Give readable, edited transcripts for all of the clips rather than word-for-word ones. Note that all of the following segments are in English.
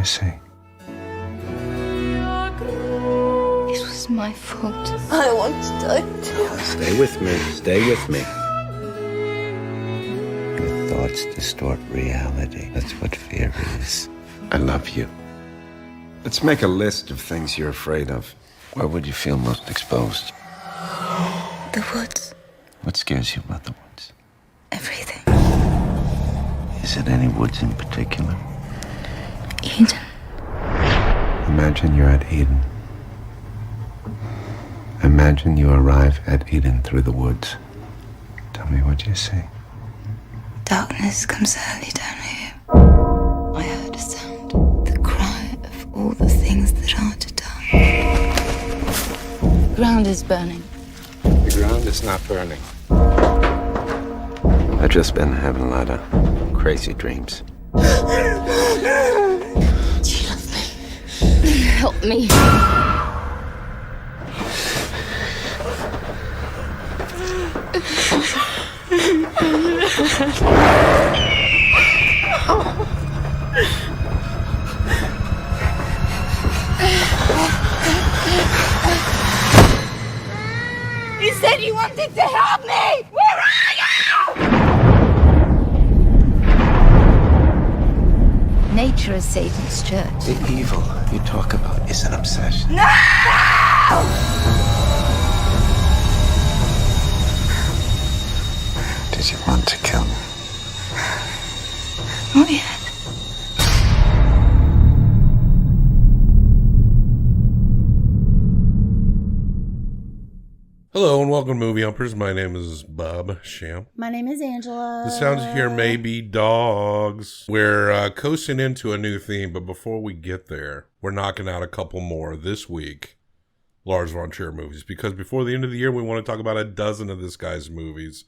say? It was my fault. I want to die too. Stay with me. Stay with me. Your thoughts distort reality. That's what fear is. I love you. Let's make a list of things you're afraid of. Where would you feel most exposed? The woods. What scares you about the woods? Everything. Is it any woods in particular? Eden. Imagine you're at Eden. Imagine you arrive at Eden through the woods. Tell me what you see. Darkness comes early down here. I heard a sound. The cry of all the things that are to die. The ground is burning. The ground is not burning. I've just been having a lot of crazy dreams. Do you love me? Help me. You said you wanted to help me! Where are you? Nature is Satan's church. The evil you talk about is an obsession. No! Did you want to kill me? Not yet. Hello and welcome to Movie Humpers. My name is Bob Sham. My name is Angela. The sounds you hear may be dogs. We're coasting into a new theme, but before we get there, we're knocking out a couple more this week. Lars von Trier movies, because before the end of the year, we want to talk about a dozen of this guy's movies.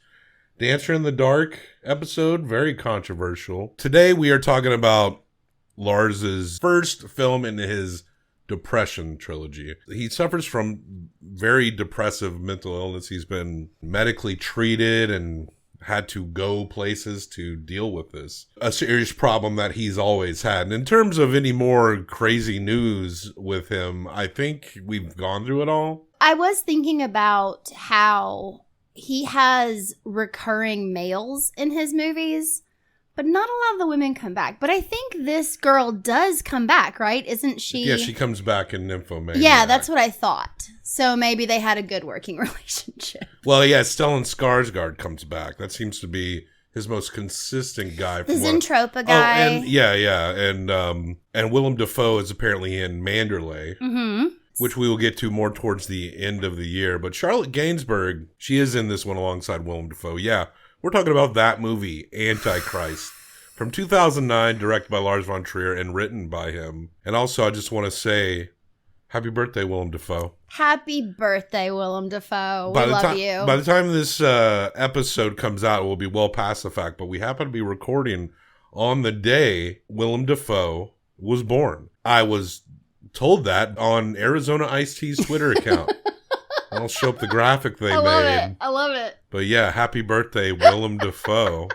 Dancer in the Dark episode, very controversial. Today we are talking about Lars's first film in his depression trilogy. He suffers from very depressive mental illness. He's been medically treated and had to go places to deal with this. A serious problem that he's always had. And in terms of any more crazy news with him, I think we've gone through it all. I was thinking about how he has recurring males in his movies, but not a lot of the women come back. But I think this girl does come back, right? Isn't she? Yeah, she comes back in Nymphomaniac. Yeah, that's what I thought. So maybe they had a good working relationship. Well, yeah, Stellan Skarsgård comes back. That seems to be his most consistent guy. The Zentropa guy. Oh, and yeah. And Willem Dafoe is apparently in Manderley. Mm-hmm. Which we will get to more towards the end of the year. But Charlotte Gainsbourg, she is in this one alongside Willem Dafoe. Yeah, we're talking about that movie, Antichrist, from 2009, directed by Lars von Trier and written by him. And also, I just want to say, happy birthday, Willem Dafoe. Happy birthday, Willem Dafoe. We love you. By the time this episode comes out, it will be well past the fact, but we happen to be recording on the day Willem Dafoe was born. I was told that on Arizona Iced Tea's Twitter account. I'll show up the graphic they made. I love it. But yeah, happy birthday, Willem Dafoe.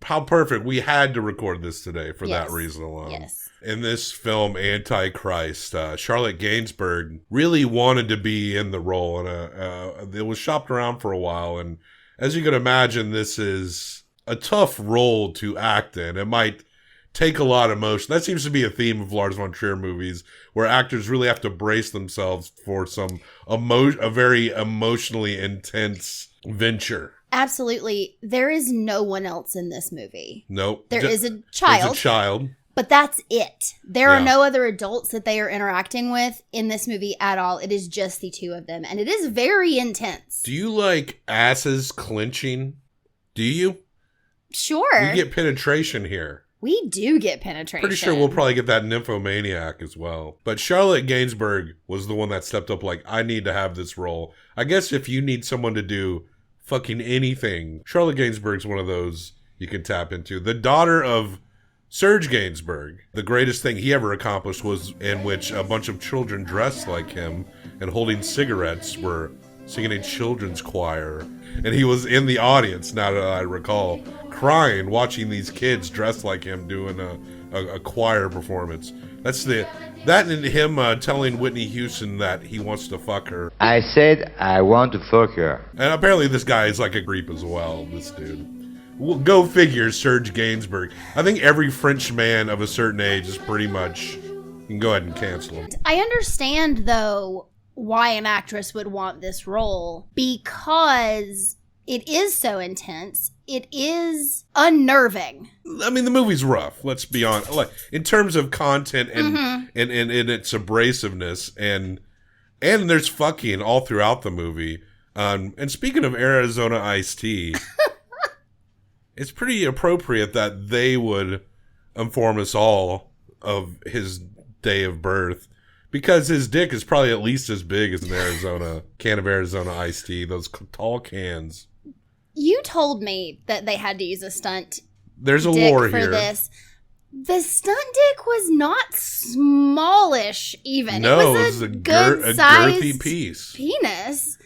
How perfect. We had to record this today for that reason alone. Yes. In this film, Antichrist, Charlotte Gainsbourg really wanted to be in the role, and it was shopped around for a while. And as you can imagine, this is a tough role to act in. It might take a lot of emotion. That seems to be a theme of Lars von Trier movies, where actors really have to brace themselves for a very emotionally intense venture. Absolutely. There is no one else in this movie. Nope. There is a child. There's a child. But that's it. There are no other adults that they are interacting with in this movie at all. It is just the two of them. And it is very intense. Do you like asses clenching? Do you? Sure. We get penetration here. We do get penetration. Pretty sure we'll probably get that Nymphomaniac as well. But Charlotte Gainsbourg was the one that stepped up like, I need to have this role. I guess if you need someone to do fucking anything, Charlotte Gainsbourg's one of those you can tap into. The daughter of Serge Gainsbourg, the greatest thing he ever accomplished was in which a bunch of children dressed like him and holding cigarettes were singing a children's choir. And he was in the audience, now that I recall, crying, watching these kids dressed like him doing a choir performance. That and him telling Whitney Houston that he wants to fuck her. I said I want to fuck her. And apparently this guy is like a creep as well, this dude. Well, go figure, Serge Gainsbourg. I think every French man of a certain age is pretty much... You can go ahead and cancel him. I understand, though, why an actress would want this role, because it is so intense. It is unnerving. I mean, the movie's rough. Let's be honest. Like, in terms of content and its abrasiveness, and there's fucking all throughout the movie. And speaking of Arizona iced tea, it's pretty appropriate that they would inform us all of his day of birth, because his dick is probably at least as big as an can of Arizona iced tea. Those tall cans. You told me that they had to use a stunt. There's a dick lore for here. This. The stunt dick was not smallish, even. No, it was a girthy good-sized piece. Penis.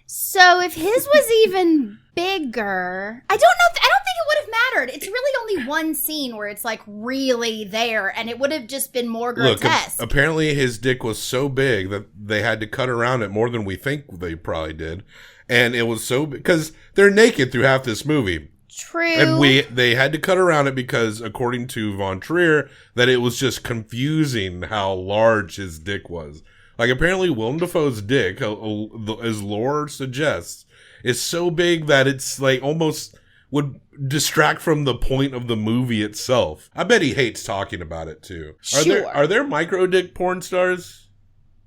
So if his was even bigger, I don't think it would have mattered. It's really only one scene where it's like really there, and it would have just been more grotesque. Look, apparently his dick was so big that they had to cut around it more than we think they probably did. And it was so, because they're naked through half this movie. True. And they had to cut around it because, according to Von Trier, that it was just confusing how large his dick was. Like, apparently Willem Dafoe's dick, as lore suggests, is so big that it's like almost would distract from the point of the movie itself. I bet he hates talking about it too. Sure. Are there micro dick porn stars?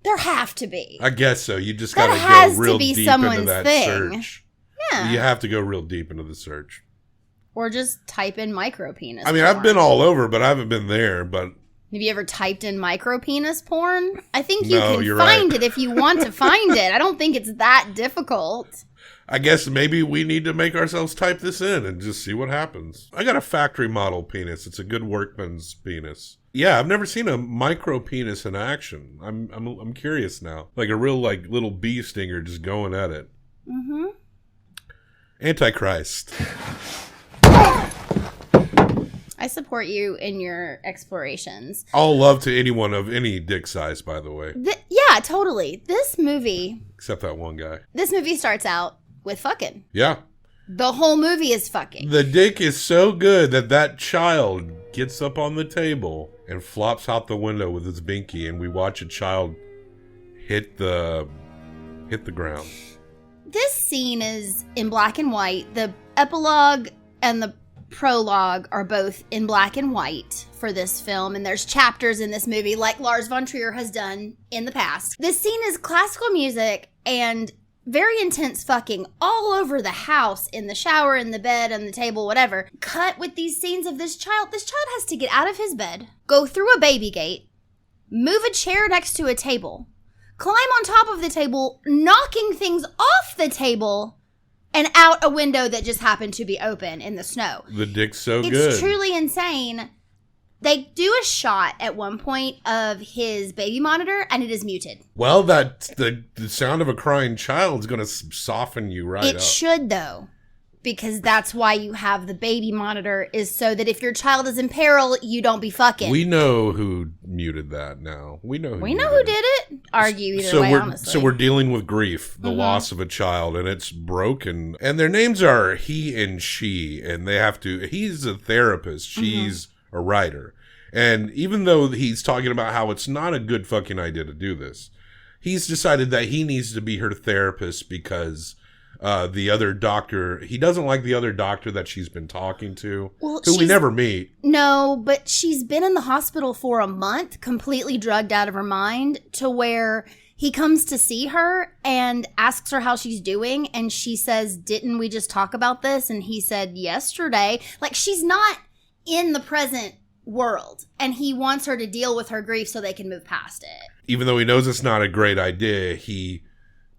There have to be. I guess so. You just That got to has go to real be deep someone's into that thing. search. Yeah. You have to go real deep into the search. Or just type in micro penis I mean, porn. I've been all over, but I haven't been there. But Have you ever typed in micro penis porn? I think No, you you're can find right. it if you want to find it. I don't think it's that difficult. I guess maybe we need to make ourselves type this in and just see what happens. I got a factory model penis. It's a good workman's penis. Yeah, I've never seen a micro penis in action. I'm curious now. Like a real like little bee stinger just going at it. Mm-hmm. Antichrist. I support you in your explorations. All love to anyone of any dick size, by the way. Yeah, totally. This movie Except that one guy. starts out with fucking. Yeah. The whole movie is fucking. The dick is so good that child gets up on the table and flops out the window with his binky, and we watch a child hit the ground. This scene is in black and white. The epilogue and the prologue are both in black and white for this film, and there's chapters in this movie like Lars von Trier has done in the past. This scene is classical music and very intense fucking all over the house, in the shower, in the bed, on the table, whatever. Cut with these scenes of this child. This child has to get out of his bed, go through a baby gate, move a chair next to a table, climb on top of the table, knocking things off the table, and out a window that just happened to be open in the snow. The dick's so good. It's truly insane. They do a shot at one point of his baby monitor, and it is muted. Well, the sound of a crying child is going to soften you right up. It should, though, because that's why you have the baby monitor, is so that if your child is in peril, you don't be fucking. We know who muted that now. We know who did it. Argue either way, honestly. So we're dealing with grief, the loss of a child, and it's broken. And their names are he and she, and he's a therapist. She's a writer. And even though he's talking about how it's not a good fucking idea to do this, he's decided that he needs to be her therapist because the other doctor, he doesn't like the other doctor that she's been talking to, who we never meet. No, but she's been in the hospital for a month, completely drugged out of her mind, to where he comes to see her and asks her how she's doing. And she says, "Didn't we just talk about this?" And he said, "Yesterday." Like, she's not in the present world, and he wants her to deal with her grief so they can move past it. Even though he knows it's not a great idea, he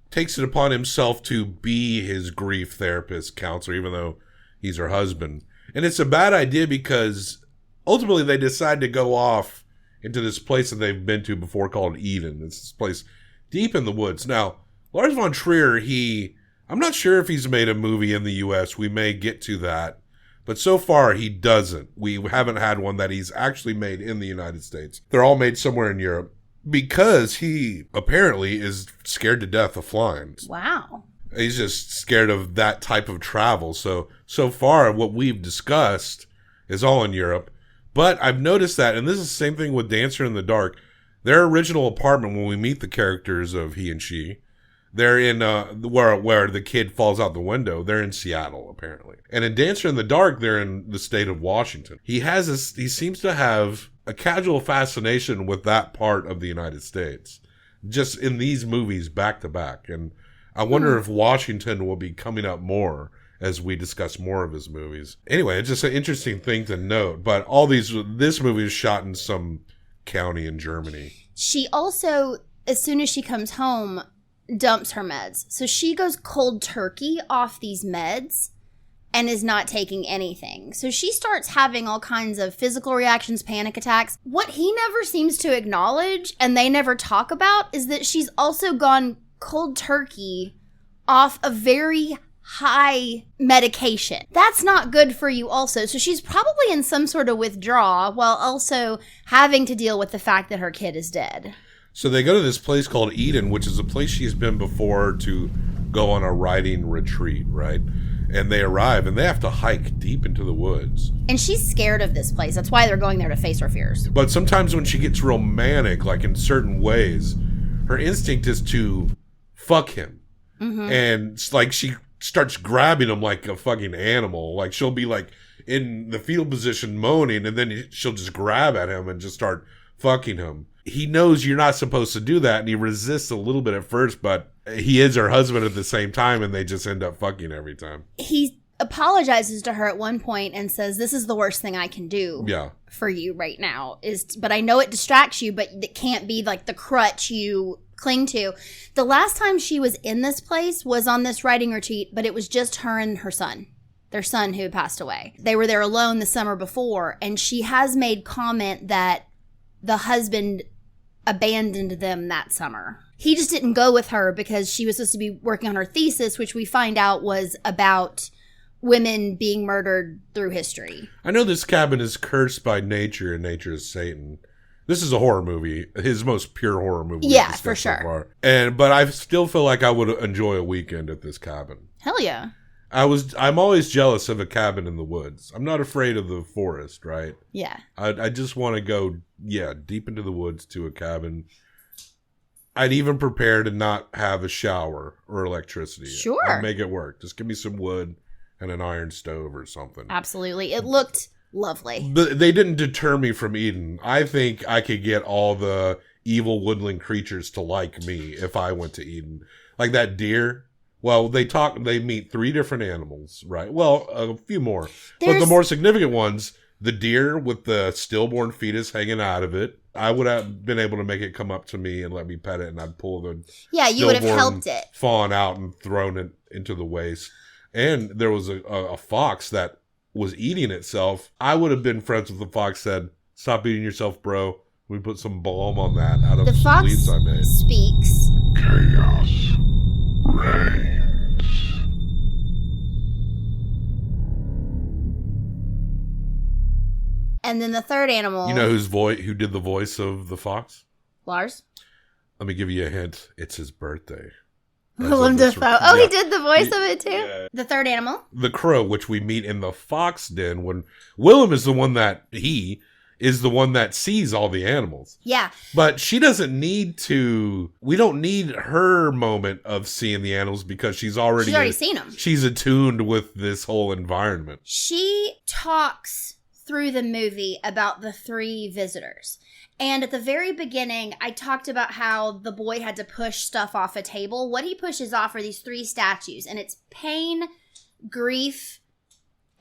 takes it upon himself to be his grief therapist counselor, even though he's her husband. And it's a bad idea because ultimately they decide to go off into this place that they've been to before called Eden. It's this place deep in the woods. Now, Lars von Trier, I'm not sure if he's made a movie in the U.S. We may get to that. But so far, he doesn't. We haven't had one that he's actually made in the United States. They're all made somewhere in Europe because he apparently is scared to death of flying. Wow. He's just scared of that type of travel. So far, what we've discussed is all in Europe. But I've noticed that, and this is the same thing with Dancer in the Dark, their original apartment, when we meet the characters of he and she, they're in where the kid falls out the window. They're in Seattle, apparently. And in Dancer in the Dark, they're in the state of Washington. He seems to have a casual fascination with that part of the United States, just in these movies back to back. And I wonder if Washington will be coming up more as we discuss more of his movies. Anyway, it's just an interesting thing to note. But this movie is shot in some county in Germany. She also, as soon as she comes home, dumps her meds. So she goes cold turkey off these meds and is not taking anything. So she starts having all kinds of physical reactions, panic attacks. What he never seems to acknowledge, and they never talk about, is that she's also gone cold turkey off a very high medication. That's not good for you also. So she's probably in some sort of withdrawal while also having to deal with the fact that her kid is dead. So they go to this place called Eden, which is a place she's been before to go on a riding retreat, right? And they arrive and they have to hike deep into the woods. And she's scared of this place. That's why they're going there, to face her fears. But sometimes when she gets romantic, like in certain ways, her instinct is to fuck him. Mm-hmm. And like she starts grabbing him like a fucking animal. Like she'll be like in the fetal position moaning, and then she'll just grab at him and just start fucking him. He knows you're not supposed to do that, and he resists a little bit at first, but he is her husband at the same time, and they just end up fucking every time. He apologizes to her at one point and says, "This is the worst thing I can do for you right now. But I know it distracts you, but it can't be like the crutch you cling to." The last time she was in this place was on this riding retreat, but it was just her and her son. Their son who had passed away. They were there alone the summer before, and she has made comment that the husband abandoned them that summer. He just didn't go with her because she was supposed to be working on her thesis, which we find out was about women being murdered through history. I know this cabin is cursed by nature, and nature is Satan. This is a horror movie, his most pure horror movie. Yeah, for sure. So far. But I still feel like I would enjoy a weekend at this cabin. Hell yeah. I'm always jealous of a cabin in the woods. I'm not afraid of the forest, right? Yeah. I just want to go, deep into the woods to a cabin. I'd even prepare to not have a shower or electricity. Sure. I'd make it work. Just give me some wood and an iron stove or something. Absolutely. It looked lovely. But they didn't deter me from Eden. I think I could get all the evil woodland creatures to like me if I went to Eden. Like that deer. Well, they meet 3 different animals, right? Well, a few more. But the more significant ones, the deer with the stillborn fetus hanging out of it, I would have been able to make it come up to me and let me pet it, and I'd pull the you would have helped it. Fawn out and thrown it into the waste. And there was a fox that was eating itself. I would have been friends with the fox, said, "Stop eating yourself, bro. We put some balm on that out of the some leaves I made." Speaks. Chaos reigns. And then the third animal. You know who did the voice of the fox? Lars? Let me give you a hint. It's his birthday. Willem Dafoe. Oh, he did the voice of it too? Yeah. The third animal? The crow, which we meet in the fox den when Willem is the one that sees all the animals. Yeah. But she doesn't need to. We don't need her moment of seeing the animals because she's already seen them. She's attuned with this whole environment. She talks through the movie about the 3 visitors. And at the very beginning, I talked about how the boy had to push stuff off a table. What he pushes off are these 3 statues, and it's pain, grief,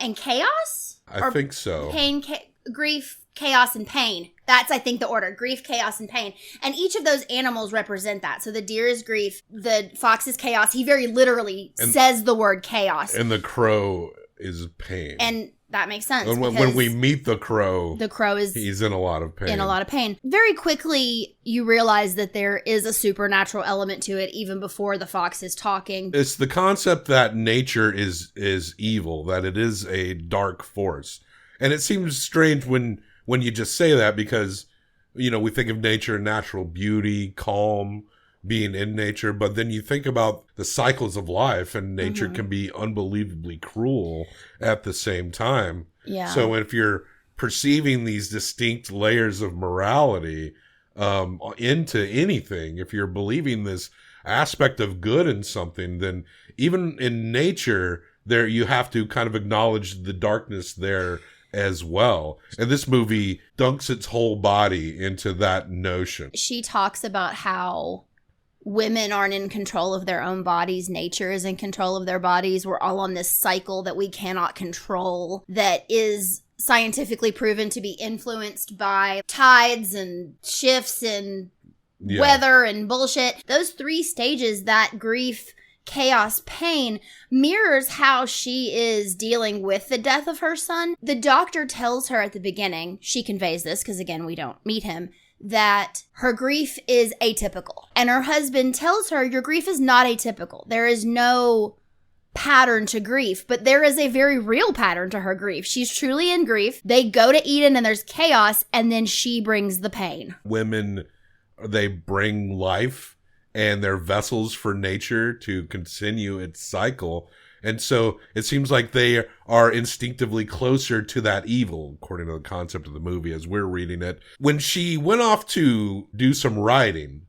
and chaos? I think so. Pain, grief, chaos, and pain. That's, I think, the order. Grief, chaos, and pain. And each of those animals represent that. So the deer is grief. The fox is chaos. He very literally says the word chaos. And the crow is pain. And That makes sense. And when we meet the crow is he's in a lot of pain. Very quickly, you realize that there is a supernatural element to it even before the fox is talking. It's the concept that nature is evil, that it is a dark force. And it seems strange when you just say that because, you know, we think of nature and natural beauty, calm, being in nature, but then you think about the cycles of life, and nature can be unbelievably cruel at the same time. Yeah. So if you're perceiving these distinct layers of morality into anything, if you're believing this aspect of good in something, then even in nature, there you have to kind of acknowledge the darkness there as well. And this movie dunks its whole body into that notion. She talks about how women aren't in control of their own bodies. Nature is in control of their bodies. We're all on this cycle that we cannot control, that is scientifically proven to be influenced by tides and shifts and weather and bullshit. Those 3 stages, that grief, chaos, pain, mirrors how she is dealing with the death of her son. The doctor tells her at the beginning, she conveys this because, again, we don't meet him, that her grief is atypical. And her husband tells her, your grief is not atypical. There is no pattern to grief, but there is a very real pattern to her grief. She's truly in grief. They go to Eden and there's chaos, and then she brings the pain. Women, they bring life and they're vessels for nature to continue its cycle. And so it seems like they are instinctively closer to that evil, according to the concept of the movie as we're reading it. When she went off to do some writing,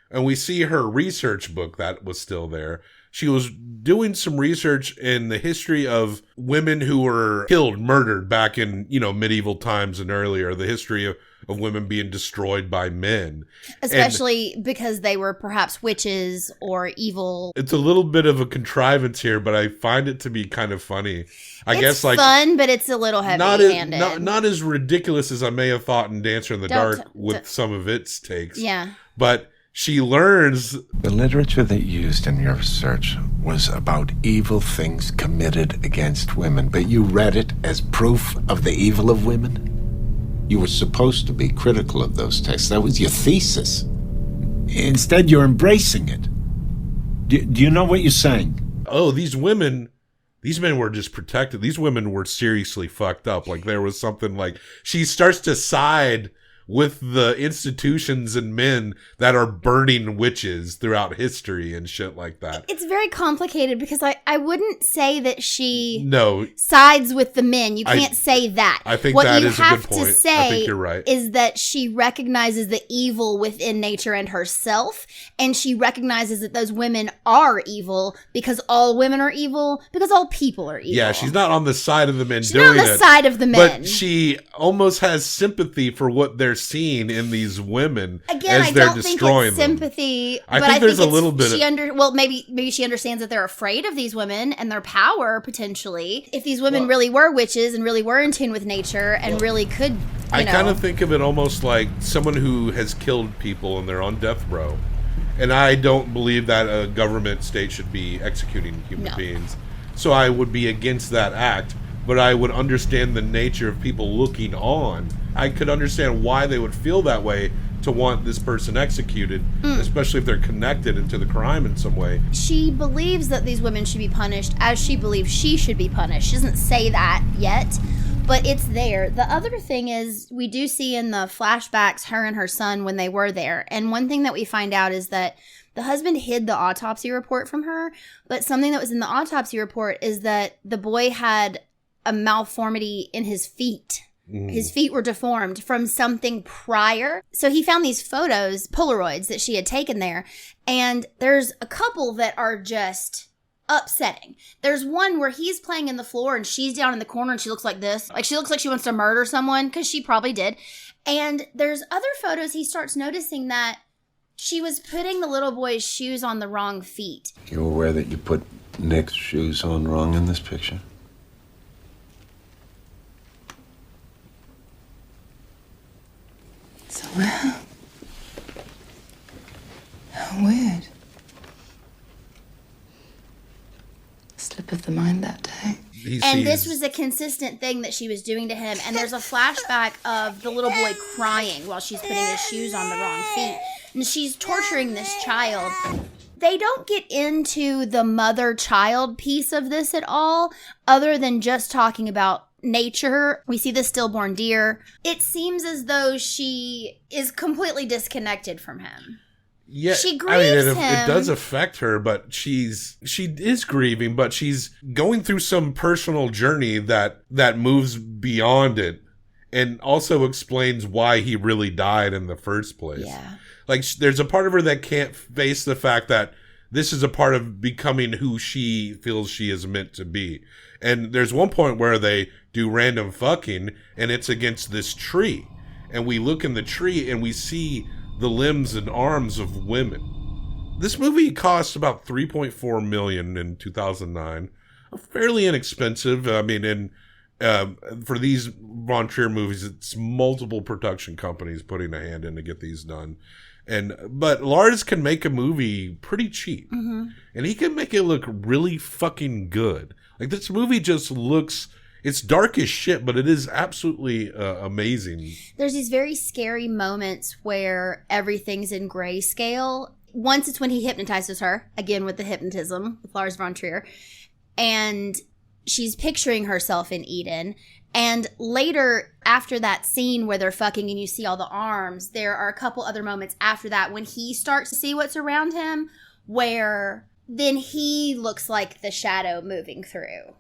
and we see her research book that was still there, she was doing some research in the history of women who were killed, murdered back in, medieval times and earlier, the history of women being destroyed by men. Especially because they were perhaps witches or evil. It's a little bit of a contrivance here, but I find it to be kind of funny. I guess fun, but it's a little heavy-handed. Not as ridiculous as I may have thought in Dancer in the Dark with some of its takes. Yeah. But she learns... The literature that you used in your research was about evil things committed against women, but you read it as proof of the evil of women? You were supposed to be critical of those texts. That was your thesis. Instead, you're embracing it. Do you know what you're saying? Oh, these men were just protected. These women were seriously fucked up. Like, there was something like... She starts to side with the institutions and men that are burning witches throughout history and shit like that. It's very complicated because I wouldn't say that she sides with the men. You can't say that. I think that is a good point. What you have to say I think you're right. Is that she recognizes the evil within nature and herself, and she recognizes that those women are evil because all women are evil, because all people are evil. Yeah, she's not on the side of the men she's doing it. She's not on the side of the men. But she almost has sympathy for what they're seeing in these women again, as they're destroying them. Sympathy. I think there's a little bit of... maybe she understands that they're afraid of these women and their power, potentially. If these women really were witches and really were in tune with nature and really could, I kind of think of it almost like someone who has killed people and they're on death row. And I don't believe that a government state should be executing human beings. So I would be against that act, but I would understand the nature of people looking on. I could understand why they would feel that way to want this person executed, especially if they're connected into the crime in some way. She believes that these women should be punished as she believes she should be punished. She doesn't say that yet, but it's there. The other thing is we do see in the flashbacks her and her son when they were there. And one thing that we find out is that the husband hid the autopsy report from her, but something that was in the autopsy report is that the boy had a malformity in his feet. His feet were deformed from something prior. So he found these photos, Polaroids, that she had taken there. And there's a couple that are just upsetting. There's one where he's playing in the floor and she's down in the corner and she looks like this. Like, she looks like she wants to murder someone, because she probably did. And there's other photos he starts noticing that she was putting the little boy's shoes on the wrong feet. You aware that you put Nick's shoes on wrong in this picture? So how weird. Slip of the mind that day. And this was a consistent thing that she was doing to him. And there's a flashback of the little boy crying while she's putting his shoes on the wrong feet. And she's torturing this child. They don't get into the mother-child piece of this at all, other than just talking about nature. We see the stillborn deer. It seems as though she is completely disconnected from him. Yeah, she grieves him. It does affect her, but she is grieving, but she's going through some personal journey that moves beyond it, and also explains why he really died in the first place. Yeah. Like, there's a part of her that can't face the fact that this is a part of becoming who she feels she is meant to be. And there's one point where they do random fucking, and it's against this tree. And we look in the tree, and we see the limbs and arms of women. This movie cost about $3.4 million in 2009. Fairly inexpensive. I mean, for these Von Trier movies, it's multiple production companies putting a hand in to get these done. But Lars can make a movie pretty cheap. Mm-hmm. And he can make it look really fucking good. Like, this movie just looks... It's dark as shit, but it is absolutely amazing. There's these very scary moments where everything's in grayscale. Once it's when he hypnotizes her, again with the hypnotism, with Lars von Trier. And she's picturing herself in Eden. And later, after that scene where they're fucking and you see all the arms, there are a couple other moments after that when he starts to see what's around him, where then he looks like the shadow moving through.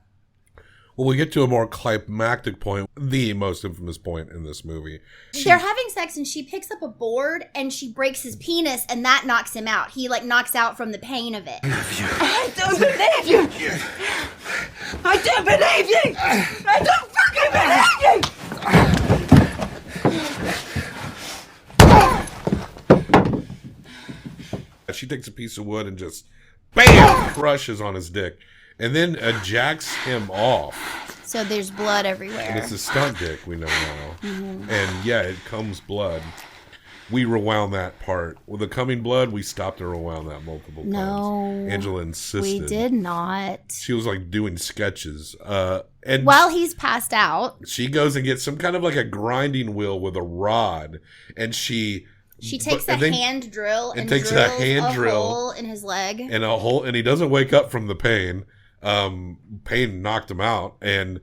Well, we get to a more climactic point, the most infamous point in this movie. They're having sex and she picks up a board and she breaks his penis and that knocks him out. He knocks out from the pain of it. I don't believe you! I don't believe you! I don't fucking believe you! She takes a piece of wood and just, BAM! Crushes on his dick. And then jacks him off. So there's blood everywhere. And it's a stunt dick, we know now. Mm-hmm. And yeah, it comes blood. We rewound that part. With the coming blood, we stopped and rewound that multiple times. No. Angela insisted. We did not. She was like doing sketches. And while he's passed out, she goes and gets some kind of like a grinding wheel with a rod. And she takes a hand drill and takes drills a hand drill hole in his leg. And a hole, and he doesn't wake up from the pain. Pain knocked him out, and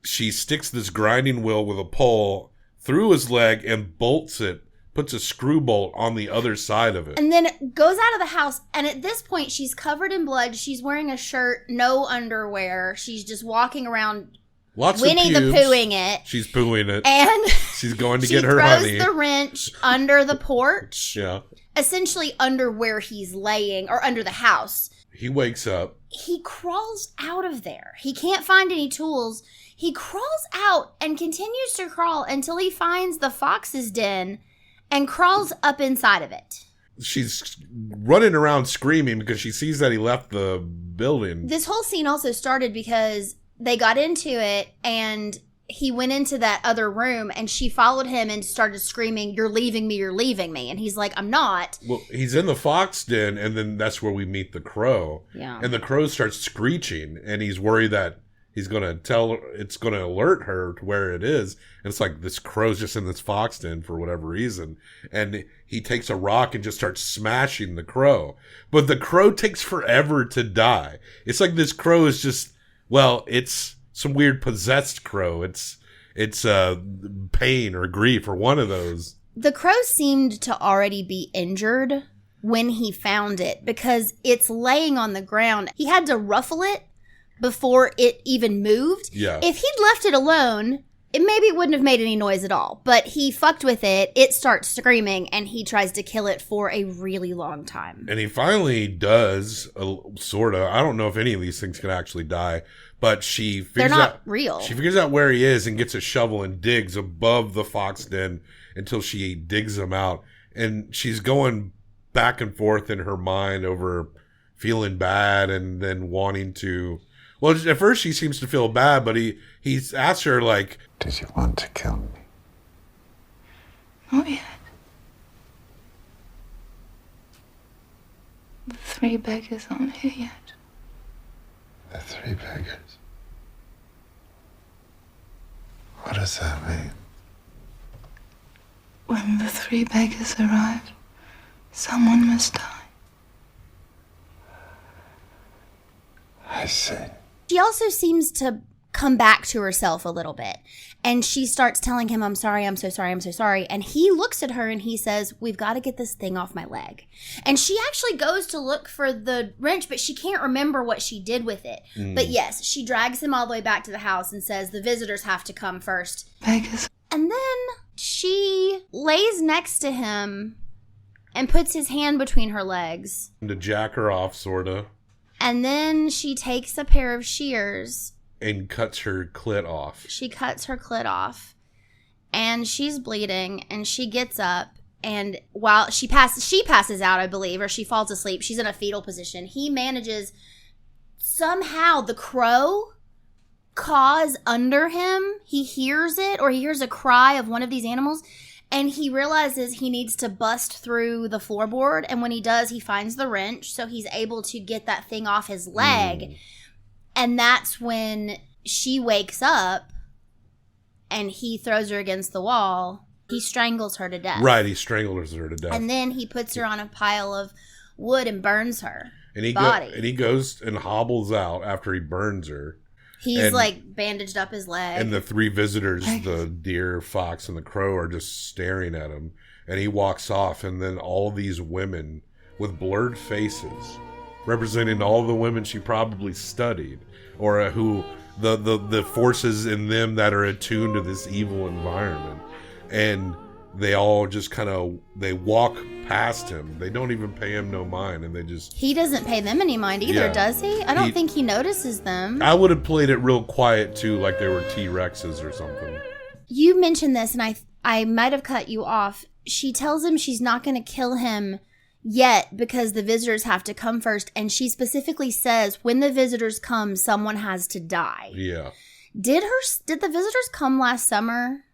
she sticks this grinding wheel with a pole through his leg and bolts it, puts a screw bolt on the other side of it. And then goes out of the house, and at this point, she's covered in blood. She's wearing a shirt, no underwear. She's just walking around Winnie the Poohing it. She's pooing it. And she's going to get her honey. She throws the wrench under the porch. Yeah. Essentially under where he's laying, or under the house. He wakes up. He crawls out of there. He can't find any tools. He crawls out and continues to crawl until he finds the fox's den and crawls up inside of it. She's running around screaming because she sees that he left the building. This whole scene also started because they got into it and he went into that other room and she followed him and started screaming, "You're leaving me, you're leaving me." And he's like, "I'm not." Well, he's in the fox den, and then that's where we meet the crow. Yeah. And the crow starts screeching, and he's worried that he's going to it's going to alert her to where it is. And it's like, this crow's just in this fox den for whatever reason. And he takes a rock and just starts smashing the crow. But the crow takes forever to die. It's like this crow is just, well, it's some weird possessed crow. It's pain or grief or one of those. The crow seemed to already be injured when he found it because it's laying on the ground. He had to ruffle it before it even moved. Yeah. If he'd left it alone, it maybe wouldn't have made any noise at all. But he fucked with it. It starts screaming and he tries to kill it for a really long time. And he finally does, sort of. I don't know if any of these things can actually die. But she figures They're not out real. She figures out where he is and gets a shovel and digs above the fox den until she digs him out. And she's going back and forth in her mind over feeling bad and then wanting to. Well, at first she seems to feel bad, but he asks her like, "Did you want to kill me?" Not yet. The 3 beggars aren't here yet. The 3 beggars. does that mean? When the three beggars arrive, someone must die. I see. She also seems to come back to herself a little bit. And she starts telling him, I'm sorry, I'm so sorry, I'm so sorry. And he looks at her and he says, we've got to get this thing off my leg. And she actually goes to look for the wrench, but she can't remember what she did with it. But yes, she drags him all the way back to the house and says, the visitors have to come first. Beggars. And then she lays next to him and puts his hand between her legs. To jack her off, sort of. And then she takes a pair of shears. And cuts her clit off. She cuts her clit off. And she's bleeding. And she gets up. And while she passes out, I believe, or she falls asleep. She's in a fetal position. He manages, somehow the crow caws under him. He hears it, or he hears a cry of one of these animals. And he realizes he needs to bust through the floorboard. And when he does, he finds the wrench. So he's able to get that thing off his leg. And that's when she wakes up and he throws her against the wall. He strangles her to death. Right, he strangles her to death. And then he puts her on a pile of wood and burns her and he body. And he goes and hobbles out after he burns her. He's like bandaged up his leg. And the three visitors, the deer, fox, and the crow, are just staring at him. And he walks off, and then all these women with blurred faces, representing all the women she probably studied, or who the forces in them that are attuned to this evil environment. And they all just kind of, they walk past him. They don't even pay him no mind, and they just... He doesn't pay them any mind either, does he? I don't think he notices them. I would have played it real quiet, too, like they were T-Rexes or something. You mentioned this, and I might have cut you off. She tells him she's not going to kill him yet because the visitors have to come first, and she specifically says, when the visitors come, someone has to die. Yeah. Did the visitors come last summer?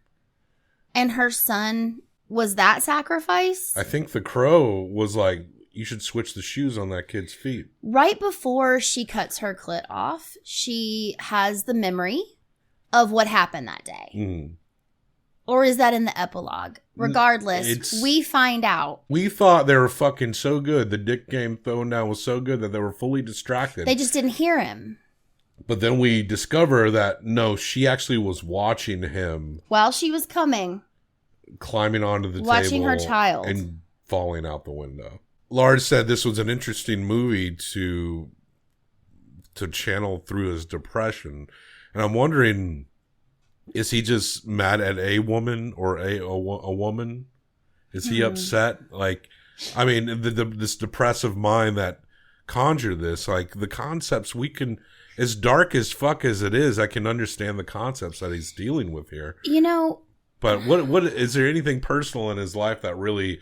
And her son was that sacrifice? I think the crow was like, you should switch the shoes on that kid's feet. Right before she cuts her clit off, she has the memory of what happened that day. Or is that in the epilogue? Regardless, we find out. We thought they were fucking so good. The dick game thrown down was so good that they were fully distracted. They just didn't hear him. But then we discover that, no, she actually was watching him. While she was coming. Climbing onto the table. Watching her child. And falling out the window. Lars said this was an interesting movie to channel through his depression. And I'm wondering, is he just mad at a woman or a woman? Is he upset? Like, I mean, this depressive mind that conjured this, like the concepts we can... As dark as fuck as it is, I can understand the concepts that he's dealing with here. You know... But what is there anything personal in his life that really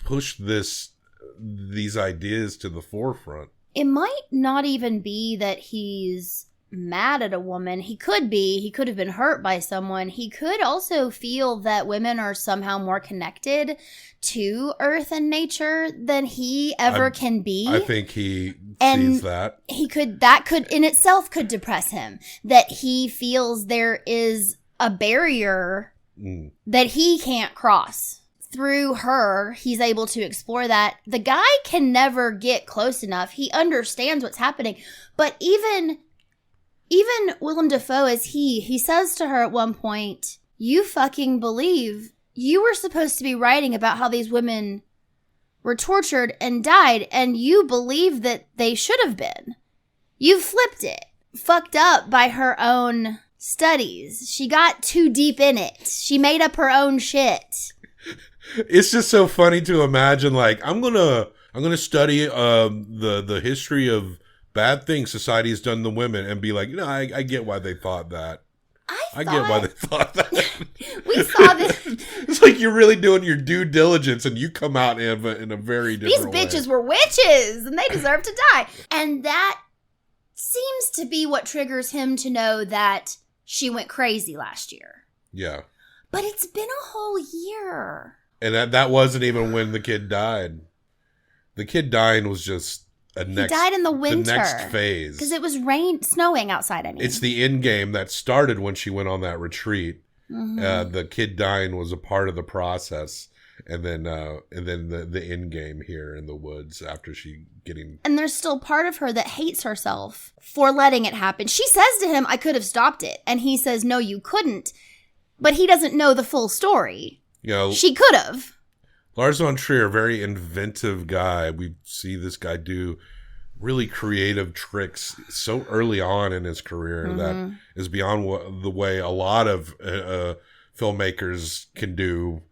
pushed these ideas to the forefront? It might not even be that he's mad at a woman. He could be. He could have been hurt by someone. He could also feel that women are somehow more connected to earth and nature than he ever can be. I think he sees that. That could in itself could depress him. That he feels there is a barrier that he can't cross. Through her, he's able to explore that. The guy can never get close enough. He understands what's happening. But even Willem Dafoe as he says to her at one point, you fucking believe you were supposed to be writing about how these women were tortured and died, and you believe that they should have been. You flipped it. Fucked up by her own studies. She got too deep in it. She made up her own shit. It's just so funny to imagine, like, I'm gonna study the history of bad things society has done to women and be like, I get why they thought that. I get why they thought that. We saw this. It's like you're really doing your due diligence and you come out in a very different way. These bitches were witches and they deserve to die. And that seems to be what triggers him to know that she went crazy last year. Yeah. But it's been a whole year. And that wasn't even when the kid died. The kid dying was just a He next died in the winter. The next phase. Because it was snowing outside, I mean. It's the end game that started when she went on that retreat. Mm-hmm. The kid dying was a part of the process. And then the end game here in the woods after she getting... And there's still part of her that hates herself for letting it happen. She says to him, I could have stopped it. And he says, no, you couldn't. But he doesn't know the full story. You know, she could have. Lars von Trier, very inventive guy. We see this guy do really creative tricks so early on in his career that is beyond the way a lot of filmmakers can do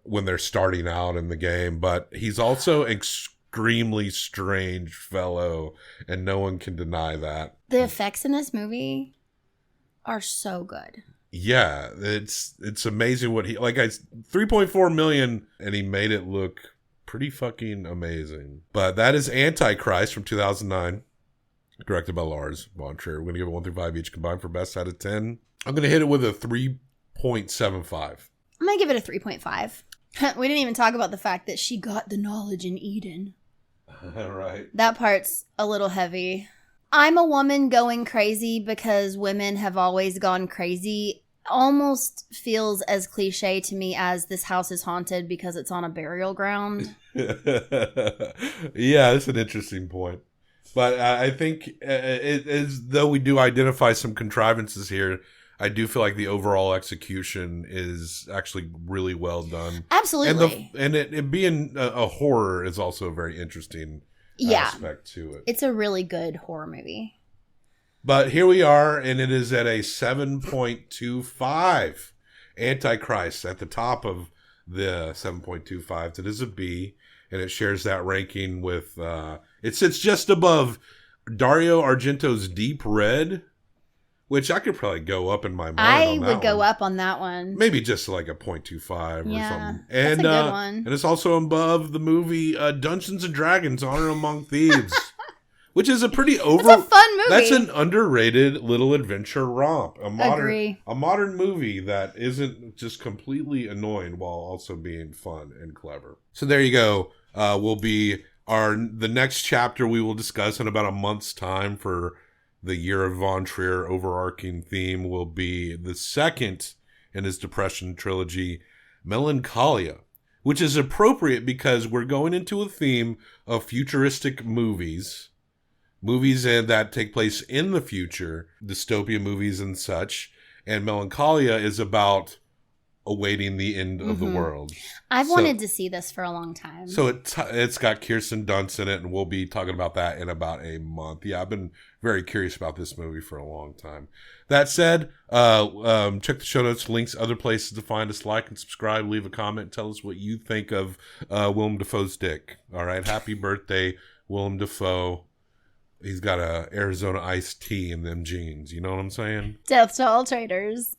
when they're starting out in the game. But he's also extremely strange fellow, and no one can deny that. The effects in this movie are so good. Yeah, it's amazing what he, like, 3.4 million, and he made it look pretty fucking amazing. But that is Antichrist from 2009, directed by Lars von Trier. We're gonna give it 1 through 5 each combined for best out of 10. I'm gonna hit it with a 3.75. I'm gonna give it a 3.5. We didn't even talk about the fact that she got the knowledge in Eden. Right. That part's a little heavy. I'm a woman going crazy because women have always gone crazy. Almost feels as cliche to me as this house is haunted because it's on a burial ground. Yeah, that's an interesting point. But I think it is, though we do identify some contrivances here, I do feel like the overall execution is actually really well done. Absolutely. And it being a horror is also a very interesting aspect to it. It's a really good horror movie. But here we are, and it is at a 7.25. Antichrist at the top of the 7.25. It is a B, and it shares that ranking with, it sits just above Dario Argento's Deep Red, which I could probably go up in my mind. I would go up on that one. Maybe just like a 0.25 or something. That's And, a good one. And it's also above the movie Dungeons and Dragons: Honor Among Thieves, which is a pretty It's a fun movie. That's an underrated little adventure romp. Agree. A modern movie that isn't just completely annoying while also being fun and clever. So there you go. Will be the next chapter we will discuss in about a month's time for the Year of Von Trier overarching theme will be the second in his Depression trilogy, Melancholia, which is appropriate because we're going into a theme of futuristic movies that take place in the future, dystopia movies and such. And Melancholia is about awaiting the end of the world. I've wanted to see this for a long time. So it's got Kirsten Dunst in it, and we'll be talking about that in about a month. Yeah, I've been very curious about this movie for a long time. That said, check the show notes, links, other places to find us. Like and subscribe, leave a comment, tell us what you think of Willem Dafoe's dick. All right, happy birthday, Willem Dafoe. He's got a Arizona iced tea in them jeans. You know what I'm saying? Death to all traitors.